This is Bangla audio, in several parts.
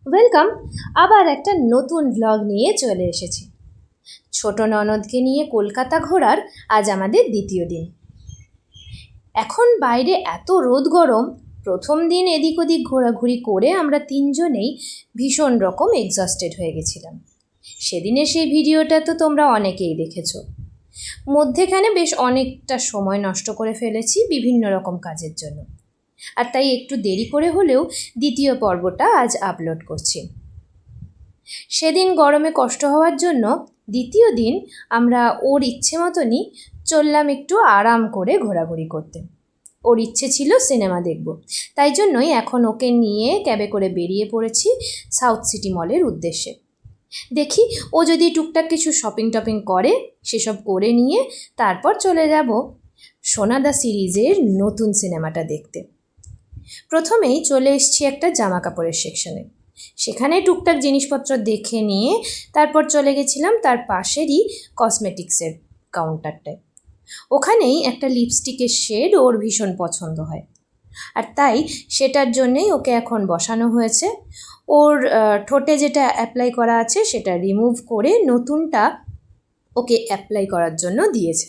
ওয়েলকাম। আবার একটা নতুন ব্লগ নিয়ে চলে এসেছি। ছোট ননদকে নিয়ে কলকাতা ঘোরার আজ আমাদের দ্বিতীয় দিন। এখন বাইরে এত রোদ গরম, প্রথম দিন এদিক ওদিক ঘোরাঘুরি করে আমরা তিনজনেই ভীষণ রকম এক্সস্টেড হয়ে গেছিলাম। সেদিনের সেই ভিডিওটা তো তোমরা অনেকেই দেখেছো। মধ্যেখানে বেশ অনেকটা সময় নষ্ট করে ফেলেছি বিভিন্ন রকম কাজের জন্য, আর তাই একটু দেরি করে হলেও দ্বিতীয় পর্বটা আজ আপলোড করছি। সেদিন গরমে কষ্ট হওয়ার জন্য দ্বিতীয় দিন আমরা ওর ইচ্ছে মতনই চললাম একটু আরাম করে ঘোরাঘুরি করতে। ওর ইচ্ছে ছিল সিনেমা দেখব, তাই জন্যই এখন ওকে নিয়ে ক্যাবে করে বেরিয়ে পড়েছি সাউথ সিটি মলের উদ্দেশ্যে। দেখি ও যদি টুকটাক কিছু শপিং টপিং করে, সেসব করে নিয়ে তারপর চলে যাব সোনাদা সিরিজের নতুন সিনেমাটা দেখতে। প্রথমেই চলে এসেছি একটা জামা কাপড়ের সেকশনে। সেখানে টুকটাক জিনিসপত্র দেখে নিয়ে তারপর চলে গেছিলাম তার পাশেরই কসমেটিক্সের কাউন্টারটায়। ওখানেই একটা লিপস্টিকের শেড ওর ভীষণ পছন্দ হয়, আর তাই সেটার জন্যেই ওকে এখন বসানো হয়েছে। ওর ঠোঁটে যেটা অ্যাপ্লাই করা আছে সেটা রিমুভ করে নতুনটা ওকে অ্যাপ্লাই করার জন্য দিয়েছে।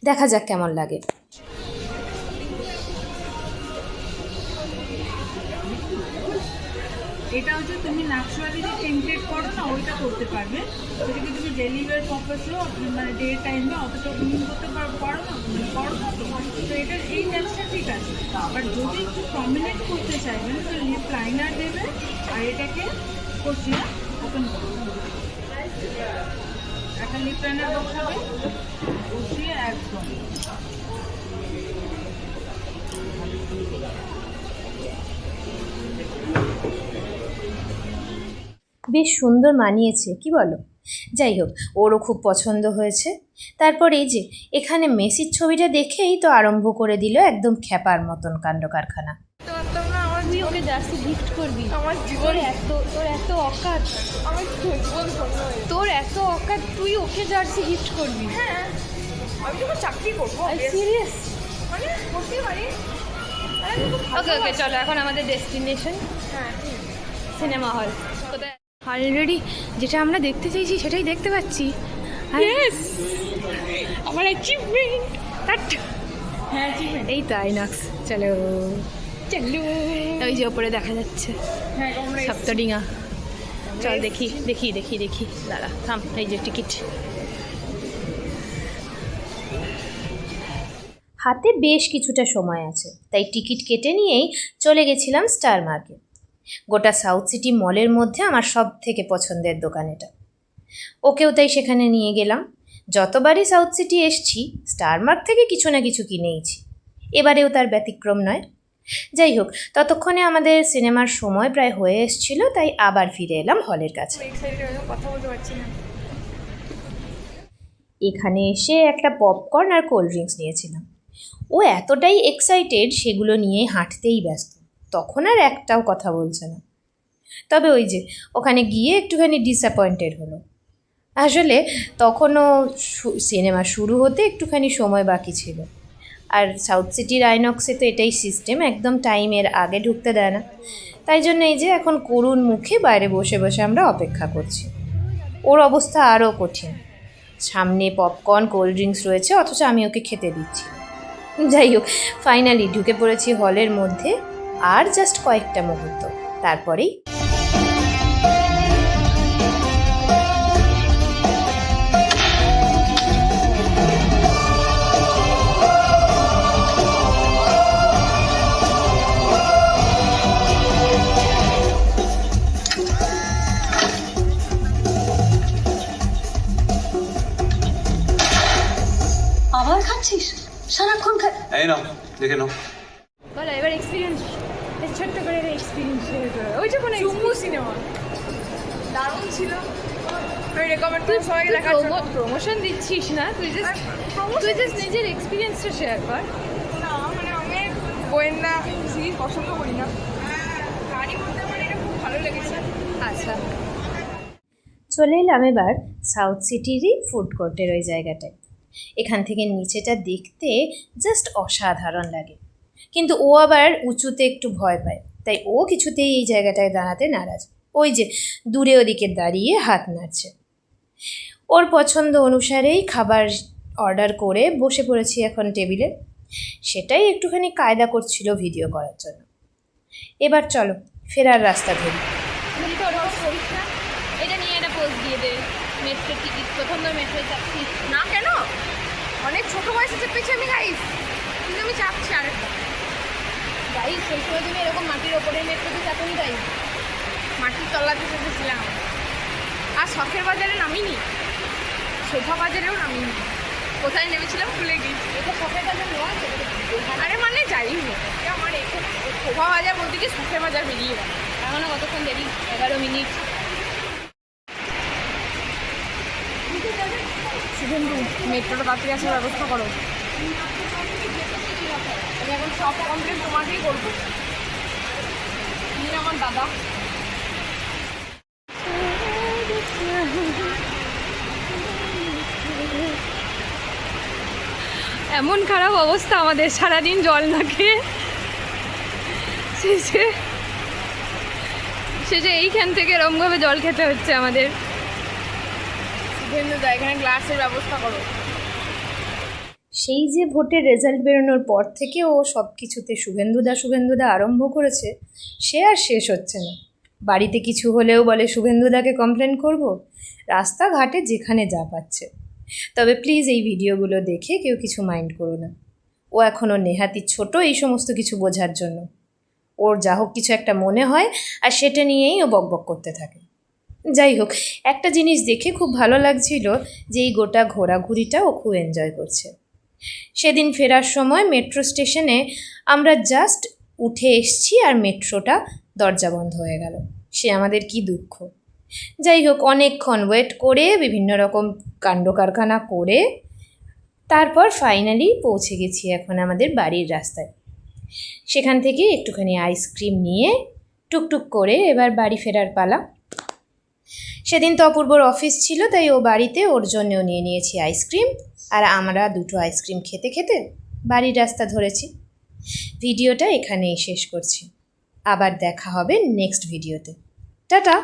দেখা যাক কেমন লাগে। এটা হচ্ছে তুমি নাকশোয়ালি যে টেমপ্লেট করো না, ওইটা করতে পারবে। সেটাকে তুমি ডেলি ওয়ার পারপাসেও মানে ডে টাইমে অতটা ক্লিন করতে পারো না, করো না তো এটার এই ম্যাচটা ঠিক আছে। বাট যদি একটু প্রমিনেন্ট করতে চাইবেন তো লিপ লাইনার দেবে আর এটাকে কষিয়ে ওপেন করবে। একটা লিপ লাইনার বসাবে, কষিয়ে একদম বেশ সুন্দর মানিয়েছে, কি বলো? যাই হোক, ওরও খুব পছন্দ হয়েছে। তারপর এই যে এখানে মেসির ছবিটা দেখেই তো আরম্ভ করে দিল একদম খ্যাপার মতন কাণ্ড কারখানা। তুই ওকে জার্সি গিফট করবি? আমার তোর এত অকাত, আমার জীবন তোর এত অকাত, তুই ওকে জার্সি গিফট করবি? হ্যাঁ, আমি যখন চাকরি করবো সিরিয়াস? মানে করতেই পারি। ওকে চলো, এখন আমাদের ডেস্টিনেশন হ্যাঁ, সিনেমা হল। কোথায়? অলরেডি যেটা আমরা দেখতে চাইছি সেটাই দেখতে পাচ্ছি। আমার অ্যাচিভমেন্ট। হ্যাঁ, এই তো আইনক্স। চলো চলো, ওই যে ওপরে দেখা যাচ্ছে হ্যাঁ, সপ্তডিঙা। চল দেখি দেখি দেখি দেখি, দাঁড়া থাম, এই যে টিকিট। হাতে বেশ কিছুটা সময় আছে, তাই টিকিট কেটে নিয়েই চলে গেছিলাম স্টার মার্কে। গোটা সাউথ সিটি মলের মধ্যে আমার সব থেকে পছন্দের দোকান এটা। ওকেও তাই সেখানে নিয়ে গেলাম। যতবারই সাউথ সিটি এসছি স্টার মার্ক থেকে কিছু না কিছু কিনেইছি, এবারেও তার ব্যতিক্রম নয়। যাই হোক, ততক্ষণে আমাদের সিনেমার সময় প্রায় হয়ে এসছিল, তাই আবার ফিরে এলাম হলের কাছে। কথা বলতে পারছি না। এখানে এসে একটা পপকর্ন আর কোল্ড ড্রিঙ্কস নিয়েছিলাম। ও এতটাই এক্সাইটেড সেগুলো নিয়ে হাঁটতেই ব্যস্ত, তখন আর একটাও কথা বলছে না। তবে ওই যে ওখানে গিয়ে একটুখানি ডিসঅ্যাপয়েন্টেড হলো। আসলে তখনও সিনেমা শুরু হতে একটুখানি সময় বাকি ছিল, আর সাউথ সিটির আইনক্সে তো এটাই সিস্টেম, একদম টাইমের আগে ঢুকতে দেয় না। তাই জন্য এই যে এখন করুণ মুখে বাইরে বসে বসে আমরা অপেক্ষা করছি। ওর অবস্থা আরও কঠিন, সামনে পপকর্ন কোল্ড ড্রিঙ্কস রয়েছে, অথচ আমি ওকে খেতে দিচ্ছি। যাই হোক, ফাইনালি ঢুকে পড়েছি হলের মধ্যে। আর জাস্ট কয়েকটা মুহূর্ত, তারপরেই আবার খাচ্ছিস সারাক্ষণ এই নাও দেখে নাও। বলো এবার এক্সপিরিয়েন্স, ছোট্ট করে এক্সপিরিয়েন্স শেয়ার করো। ওইটা কোনো চুম্বু সিনেমা দারুণ ছিল। আমি রেকমেন্ড তুই করি সবাইকে দেখার জন্য। প্রমোশন দিচ্ছিস না, তুই জাস্ট নিজের এক্সপিরিয়েন্সটা শেয়ার কর। না মানে আমি গোয়েন্দা সিরিজ পছন্দ করি না, গাড়ি করতে আমার এটা খুব ভালো লেগেছে। আচ্ছা, চলে এলাম এবার সাউথ সিটিরই ফুড কোর্টের ওই জায়গাটায়। এখান থেকে নিচেটা দেখতে জাস্ট অসাধারণ লাগে, কিন্তু ও আবার উঁচুতে একটু ভয় পায়, তাই ও কিছুতেই এই জায়গাটায় দাঁড়াতে নারাজ। ওই যে দূরে ওদিকে দাঁড়িয়ে হাত নাড়ছে। ওর পছন্দ অনুসারেই খাবার অর্ডার করে বসে পড়েছি এখন টেবিলে। সেটাই একটুখানি কায়দা করছিল ভিডিও করার জন্য। এবার চলো ফেরার রাস্তা ধরি। বলি তো ওরকম করিস না, এটা নিয়ে একটা পোস্ট দিয়ে দে। মেট্রো টিকিট প্রথম মেট্রো চাপছি না কেন? অনেক ছোটো বয়সে চেপেছি আমি গাইস, কিন্তু আমি চাপছি আরেকটা। গাইস সেই সময় তুমি এরকম মাটির ওপরে মেট্রোতে চাপুনি গাইস, মাটির তলাতে চেপেছিলাম। আর শখের বাজারে নামিনি, শোভা বাজারেও নামিনি। কোথায় নেমেছিলাম ভুলে গেছি। এটা শখের বাজার নয়, আরে মানে যাই হোক, আমার এখানে শোভা বাজার বলতে কি শখের বাজার বেরিয়ে গেল। এখনো কতক্ষণ দেরি? 11 মিনিট। শুভেন্দু, মেট্রোটা তাড়াতাড়ি আসার ব্যবস্থা করো। আমি এখন সব কমপ্লেন তোমাকেই করবো। তুমি আমার দাদা। এমন খারাপ অবস্থা আমাদের, সারাদিন জল না খেয়ে শেষে এইখান থেকে এরমভাবে জল খেতে হচ্ছে আমাদের। শুভেন্দু দা, এখানে গ্লাসের ব্যবস্থা করো। সেই যে ভোটের রেজাল্ট বেরোনোর পর থেকে ও সব কিছুতে শুভেন্দুদা আরম্ভ করেছে, সে আর শেষ হচ্ছে না। বাড়িতে কিছু হলেও বলে শুভেন্দুদাকে কমপ্লেন করব, রাস্তাঘাটে যেখানে যা পাচ্ছে। তবে প্লিজ এই ভিডিওগুলো দেখে কেউ কিছু মাইন্ড করো না। ও এখনও নেহাতি ছোট এই সমস্ত কিছু বোঝার জন্য। ওর যা হোক কিছু একটা মনে হয় আর সেটা নিয়েই ও বকবক করতে থাকে। যাই হোক, একটা জিনিস দেখে খুব ভালো লাগছিল যে এই গোটা ঘোরাঘুরিটা ও খুব এনজয় করছে। সেদিন ফেরার সময় মেট্রো স্টেশনে আমরা জাস্ট উঠে এসছি আর মেট্রোটা দরজা বন্ধ হয়ে গেল। সে আমাদের কি দুঃখ। যাই হোক, অনেকক্ষণ ওয়েট করে বিভিন্ন রকম কাণ্ড কারখানা করে তারপর ফাইনালি পৌঁছে গেছি এখন আমাদের বাড়ির রাস্তায়। সেখান থেকে একটুখানি আইসক্রিম নিয়ে টুকটুক করে এবার বাড়ি ফেরার পালা। সেদিন তো অপূর্বর অফিস ছিল, তাই ও বাড়িতে ওর জন্যও নিয়ে নিয়েছি আইসক্রিম, আর আমরা দুটো আইসক্রিম খেতে খেতে বাড়ির রাস্তা ধরেছি। ভিডিওটা এখানেই শেষ করছি। আবার দেখা হবে নেক্সট ভিডিওতে। টাটা।